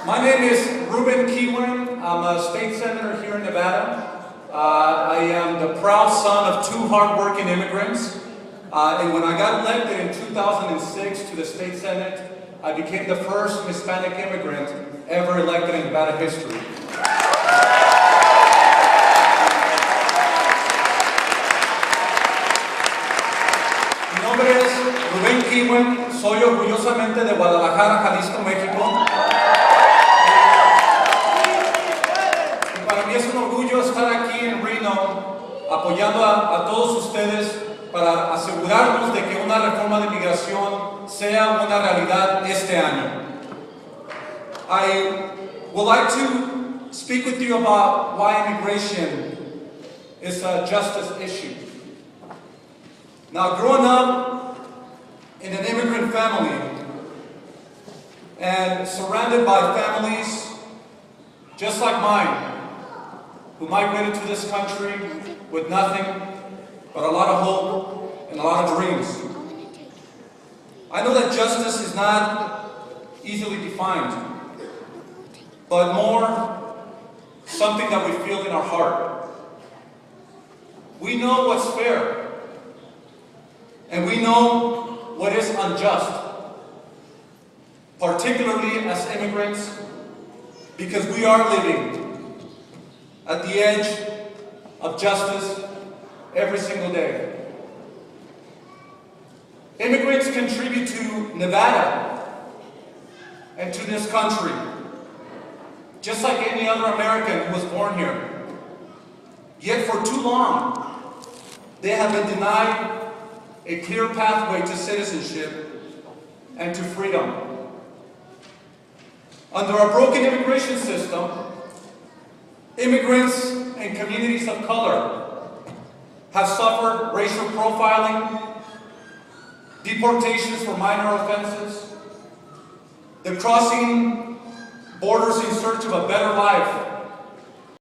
My name is Ruben Kihuen. I'm a state senator here in Nevada. I am the proud son of two hardworking immigrants. And when I got elected in 2006 to the state senate, I became the first Hispanic immigrant ever elected in Nevada history. Mi nombre es Ruben Kihuen, soy orgullosamente de Guadalajara, Jalisco, México. Para mí es un orgullo estar aquí en Reno apoyando a todos ustedes para asegurarnos de que una reforma de migración sea una realidad este año. I would like to speak with you about why immigration is a justice issue. Now, growing up in an immigrant family and surrounded by families just like mine, who migrated to this country with nothing but a lot of hope and a lot of dreams. I know that justice is not easily defined, but more something that we feel in our heart. We know what's fair, and we know what is unjust, particularly as immigrants, because we are living at the edge of justice every single day. Immigrants contribute to Nevada and to this country, just like any other American who was born here. Yet for too long, they have been denied a clear pathway to citizenship and to freedom. Under our broken immigration system, immigrants and communities of color have suffered racial profiling, deportations for minor offenses, the crossing borders in search of a better life,